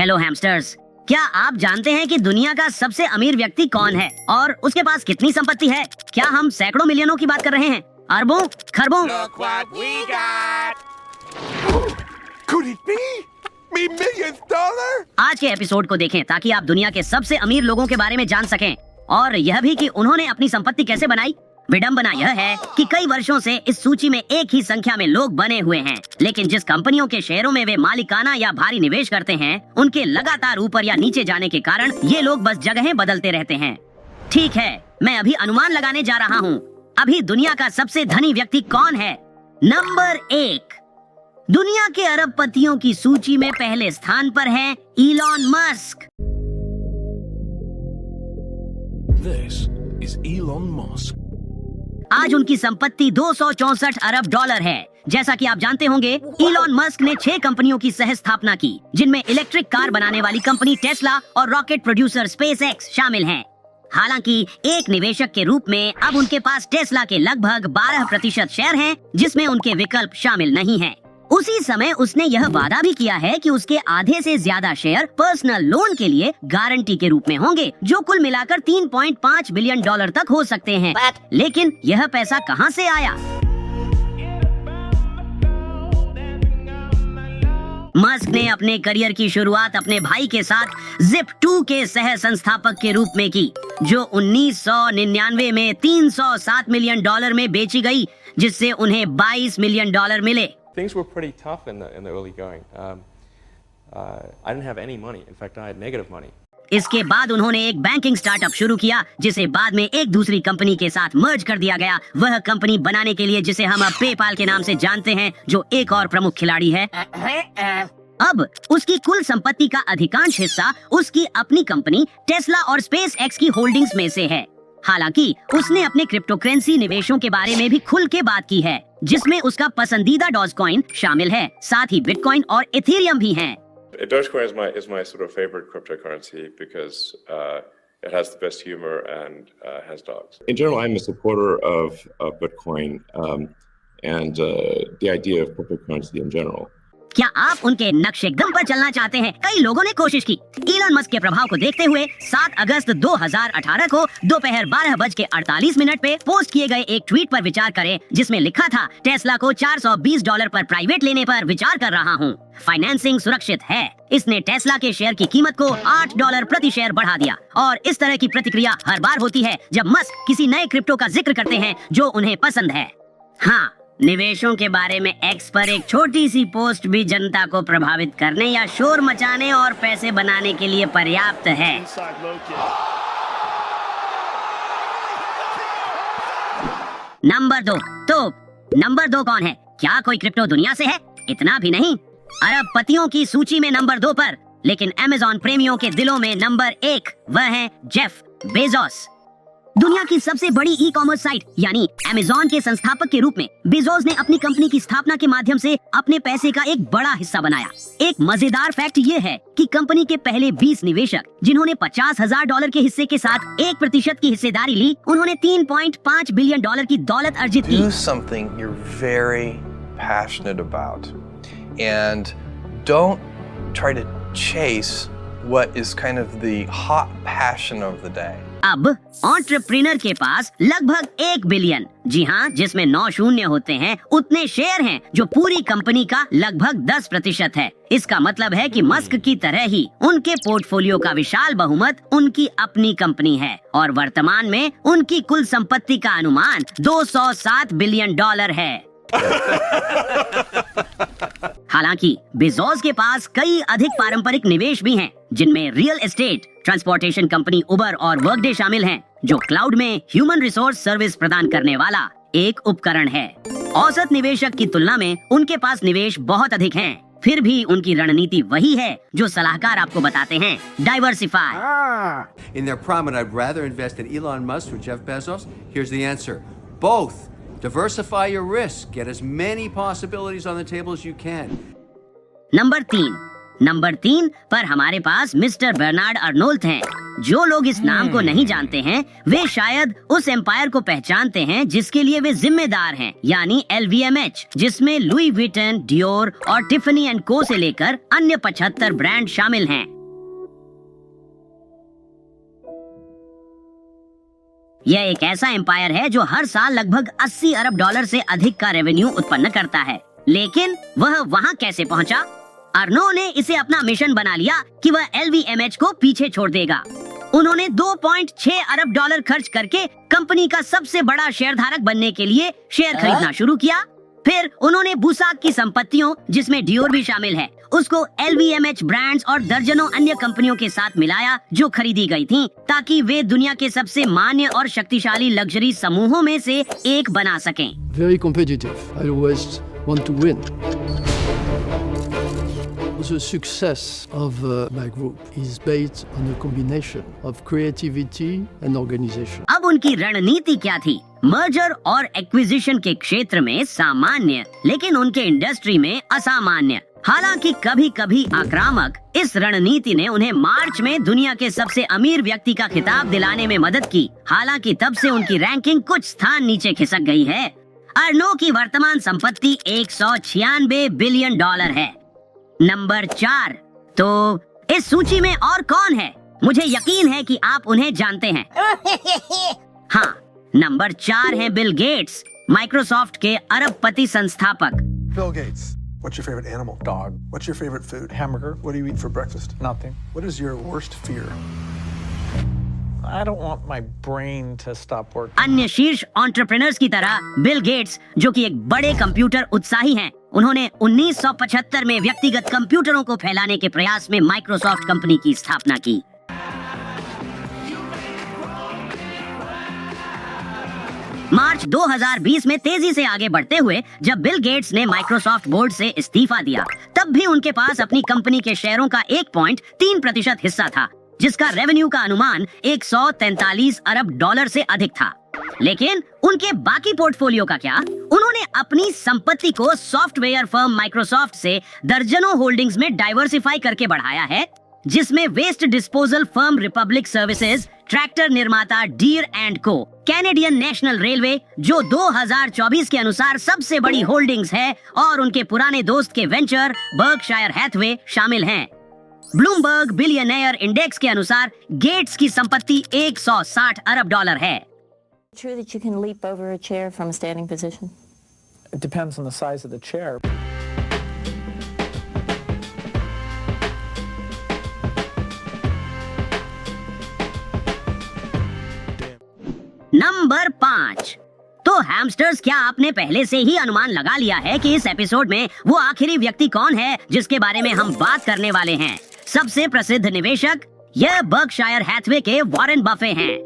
Hello hamsters, क्या आप जानते हैं कि दुनिया का सबसे अमीर व्यक्ति कौन है और उसके पास कितनी संपत्ति है? क्या हम सैकड़ों मिलियनों की बात कर रहे हैं? अरबों, खरबों? Look what we got! Could it be? Me $1 million? आज के एपिसोड को देखें ताकि आप दुनिया के सबसे अमीर लोगों के बारे में जान सकें और यह भी कि उन्होंने अपनी संपत्ति कैसे बनाई। विडंबना यह है कि कई वर्षों से इस सूची में एक ही संख्या में लोग बने हुए हैं, लेकिन जिस कंपनियों के शेयरों में वे मालिकाना या भारी निवेश करते हैं, उनके लगातार ऊपर या नीचे जाने के कारण ये लोग बस जगहें बदलते रहते हैं। ठीक है, मैं अभी अनुमान लगाने जा रहा हूँ। अभी दुनिया का सबसे धनी व्यक्ति कौन है? नंबर 1, दुनिया के अरबपतियों की सूची में पहले स्थान पर है Elon Musk. This is Elon Musk. आज उनकी संपत्ति $264 अरब है। जैसा कि आप जानते होंगे, इलॉन मस्क ने 6 कंपनियों की सह स्थापना की, जिनमें इलेक्ट्रिक कार बनाने वाली कंपनी टेस्ला और रॉकेट प्रोड्यूसर स्पेसएक्स शामिल हैं। हालांकि एक निवेशक के रूप में अब उनके पास टेस्ला के लगभग 12% शेयर हैं, जिसमें उनके विकल्प शामिल नहीं हैं। उसी समय उसने यह वादा भी किया है कि उसके आधे से ज्यादा शेयर पर्सनल लोन के लिए गारंटी के रूप में होंगे, जो कुल मिलाकर $3.5 बिलियन तक हो सकते हैं। लेकिन यह पैसा कहां से आया? मस्क ने अपने करियर की शुरुआत अपने भाई के साथ Zip2 के सह संस्थापक के रूप में की, जो 1999 में $307 मिलियन में बेची गई, जिससे उन्हें $22 मिलियन मिले। Things were pretty tough in the early going. I didn't have any money. In fact, I had negative money. इसके बाद उन्होंने एक बैंकिंग स्टार्टअप शुरू किया, जिसे बाद में एक दूसरी कंपनी के साथ मर्ज कर दिया गया। वह कंपनी बनाने के लिए जिसे हम अब पेपाल के नाम से जानते हैं, जो एक और प्रमुख खिलाड़ी है। अब उसकी कुल संपत्ति का अधिकांश हिस्सा उसकी अपनी कंपनी टेस्ला और स्पेसएक्स की होल्डिंग्स में से है। हालांकि उसने अपने क्रिप्टोकरेंसी निवेशों के बारे में भी खुल के बात की है, जिसमें उसका पसंदीदा डॉजकॉइन शामिल है। साथ ही बिटकॉइन और इथेरियम भी हैं। Dogecoin is my sort of favorite cryptocurrency because it has the best humor and has dogs. In general, I'm a supporter of Bitcoin and the idea of cryptocurrency in general. क्या आप उनके नक्शे कदम पर चलना चाहते हैं? कई लोगों ने कोशिश की। इलॉन मस्क के प्रभाव को देखते हुए 7 अगस्त 2018 को दोपहर 12:48 पे पोस्ट किए गए एक ट्वीट पर विचार करें, जिसमें लिखा था, टेस्ला को $420 पर प्राइवेट लेने पर विचार कर रहा हूँ। फाइनेंसिंग सुरक्षित है। इसने टेस्ला के शेयर की कीमत को $8 प्रति शेयर बढ़ा दिया। और इस तरह की प्रतिक्रिया हर बार होती है जब मस्क किसी नए क्रिप्टो का जिक्र करते हैं जो उन्हें पसंद है। हाँ, निवेशों के बारे में एक्स पर एक छोटी सी पोस्ट भी जनता को प्रभावित करने या शोर मचाने और पैसे बनाने के लिए पर्याप्त है। नंबर 2, तो नंबर 2 कौन है? क्या कोई क्रिप्टो दुनिया से है? इतना भी नहीं। अरबपतियों की सूची में नंबर 2 पर, लेकिन अमेज़न प्रेमियों के दिलों में नंबर 1 वह है जेफ बेजोस। दुनिया की सबसे बड़ी ई कॉमर्स साइट यानी अमेज़न के संस्थापक के रूप में बेजोस ने अपनी कंपनी की स्थापना के माध्यम से अपने पैसे का एक बड़ा हिस्सा बनाया। एक मजेदार फैक्ट ये है कि कंपनी के पहले 20 निवेशक, जिन्होंने $50,000 के हिस्से के साथ 1% की हिस्सेदारी ली, उन्होंने $3.5 बिलियन की दौलत अर्जित की। Do something you're very passionate about and don't try to chase what is kind of the hot passion of the day. अब एंटरप्रेन्योर के पास लगभग 1 बिलियन, जी हाँ, जिसमें 9 शून्य होते हैं, उतने शेयर हैं, जो पूरी कंपनी का लगभग 10% है। इसका मतलब है कि मस्क की तरह ही उनके पोर्टफोलियो का विशाल बहुमत उनकी अपनी कंपनी है और वर्तमान में उनकी कुल संपत्ति का अनुमान $207 बिलियन है। हालांकि बेजोस के पास कई अधिक पारंपरिक निवेश भी हैं, जिनमें रियल एस्टेट, ट्रांसपोर्टेशन कंपनी उबर और वर्कडे शामिल हैं, जो क्लाउड में ह्यूमन रिसोर्स सर्विस प्रदान करने वाला एक उपकरण है। औसत निवेशक की तुलना में उनके पास निवेश बहुत अधिक हैं। फिर भी उनकी रणनीति वही है जो सलाहकार आपको बताते हैं, diversify. In their prominent, I'd rather invest in Elon Musk or Jeff Bezos. Here's the answer. Both. Diversify your risk. Get as many possibilities on the table as you can. Number 3 पर हमारे पास mister Bernard Arnault हैं। जो लोग इस नाम को नहीं जानते हैं, वे शायद उस एम्पायर को पहचानते हैं जिसके लिए वे जिम्मेदार हैं, यानी LVMH, जिसमें लुई विटन, डियोर और टिफनी एंड को से लेकर अन्य 75 ब्रांड शामिल हैं। यह एक ऐसा एम्पायर है जो हर साल लगभग 80 अरब डॉलर से अधिक का रेवेन्यू उत्पन्न करता है। लेकिन वह वहां कैसे पहुंचा? अर्नो ने इसे अपना मिशन बना लिया कि वह LVMH को पीछे छोड़ देगा। उन्होंने 2.6 अरब डॉलर खर्च करके कंपनी का सबसे बड़ा शेयरधारक बनने के लिए शेयर खरीदना शुरू किया। फिर उन्होंने बुसाक की संपत्तियों, जिसमें डियोर भी शामिल है, उसको LVMH ब्रांड्स और दर्जनों अन्य कंपनियों के साथ मिलाया जो खरीदी गई थीं, ताकि वे दुनिया के सबसे मान्य और शक्तिशाली लग्जरी समूहों में से एक बना सकें। Very competitive. I always want to win. The success of my group is based on a combination of creativity and organization. अब उनकी रणनीति क्या थी? मर्जर और एक्विजिशन के क्षेत्र में सामान्य, लेकिन उनके इंडस्ट्री में असामान्य। हालांकि कभी कभी आक्रामक, इस रणनीति ने उन्हें मार्च में दुनिया के सबसे अमीर व्यक्ति का खिताब दिलाने में मदद की। हालांकि तब से उनकी रैंकिंग कुछ स्थान नीचे खिसक गई है। अर्नो की वर्तमान संपत्ति 196 बिलियन डॉलर है। नंबर 4। तो इस सूची में और कौन है? मुझे यकीन है कि आप उन्हें जानते हैं। हाँ, नंबर 4 है बिल गेट्स, माइक्रोसॉफ्ट के अरबपति संस्थापक। Bill Gates, what's your favorite animal? Dog. What's your favorite food? Hamburger. What do you eat for breakfast? Nothing. What is your worst fear? I don't want my brain to stop working. अन्य शीर्ष entrepreneurs की तरह Bill Gates, जो कि एक बड़े computer उत्साही हैं, उन्होंने 1975 में व्यक्तिगत कंप्यूटरों को फैलाने के प्रयास में माइक्रोसॉफ्ट कंपनी की स्थापना की। मार्च 2020 में तेजी से आगे बढ़ते हुए जब बिल गेट्स ने माइक्रोसॉफ्ट बोर्ड से इस्तीफा दिया, तब भी उनके पास अपनी कंपनी के शेयरों का 1.3% हिस्सा था, जिसका रेवेन्यू का अनुमान 143 अरब डॉलर से अधिक था। लेकिन उनके बाकी पोर्टफोलियो का क्या? उन्होंने अपनी संपत्ति को सॉफ्टवेयर फर्म माइक्रोसॉफ्ट से दर्जनों होल्डिंग्स में डाइवर्सिफाई करके बढ़ाया है, जिसमें waste disposal firm Republic Services, tractor निर्माता Deere and Co, Canadian National Railway, जो 2024 के अनुसार सबसे बड़ी होल्डिंग्स है, और उनके पुराने दोस्त के वेंचर बर्कशायर हैथवे शामिल हैं। ब्लूमबर्ग बिलियनेयर इंडेक्स के अनुसार गेट्स की संपत्ति 160 अरब डॉलर है। True that you can leap over a chair from a standing position? It depends on the size of the chair. Number 5। तो हैमस्टर्स, क्या आपने पहले से ही अनुमान लगा लिया है कि इस एपिसोड में वो आखिरी व्यक्ति कौन है जिसके बारे में हम बात करने वाले हैं? सबसे प्रसिद्ध निवेशक, यह बर्कशायर हैथवे के वॉरेन बफे हैं।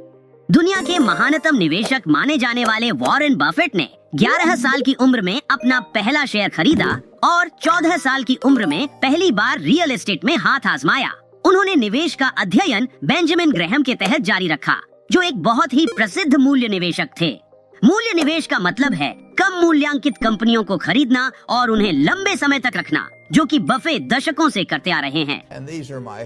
दुनिया के महानतम निवेशक माने जाने वाले वॉरेन बफेट ने 11 साल की उम्र में अपना पहला शेयर खरीदा और 14 साल की उम्र में पहली बार रियल एस्टेट में हाथ आजमाया। उन्होंने निवेश का अध्ययन बेंजामिन ग्रैहम के तहत जारी रखा, जो एक बहुत ही प्रसिद्ध मूल्य निवेशक थे। मूल्य निवेश का मतलब है कम मूल्यांकित कंपनियों को खरीदना और उन्हें लंबे समय तक रखना, जो कि बफे दशकों से करते आ रहे हैं। And these are my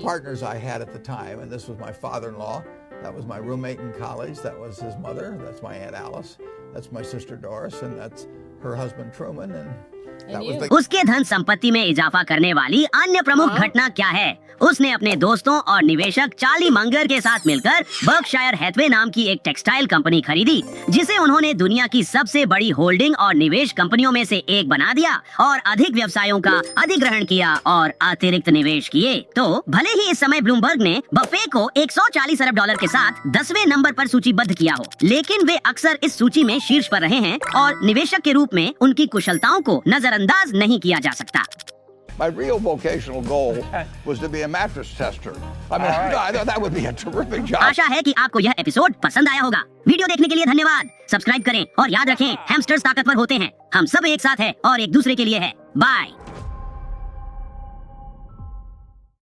partners I had at the time, and this was my father-in-law. That was my roommate in college. That was his mother. That's my Aunt Alice. That's my sister Doris, and that's her husband Truman. And that was the... उसके धन संपत्ति में इजाफा करने वाली अन्य प्रमुख घटना क्या है? उसने अपने दोस्तों और निवेशक चार्ली मंगर के साथ मिलकर बर्कशायर हैथवे नाम की एक टेक्सटाइल कंपनी खरीदी, जिसे उन्होंने दुनिया की सबसे बड़ी होल्डिंग और निवेश कंपनियों में से एक बना दिया और अधिक व्यवसायों का अधिग्रहण किया और अतिरिक्त निवेश किए। तो भले ही इस समय ब्लूमबर्ग ने बफे को 140 अरब डॉलर के साथ 10वें नंबर पर सूचीबद्ध किया हो, लेकिन वे अक्सर इस सूची में शीर्ष पर रहे हैं और निवेशक के रूप में उनकी कुशलताओं को नजरअंदाज नहीं किया जा सकता। My real vocational goal was to be a mattress tester. I mean, I thought that would be a terrific job. आशा है कि आपको यह एपिसोड पसंद आया होगा। वीडियो देखने के लिए धन्यवाद। सब्सक्राइब करें और याद रखें, हैमस्टर्स ताकतवर होते हैं। हम सब एक साथ हैं और एक दूसरे के लिए है। बाय।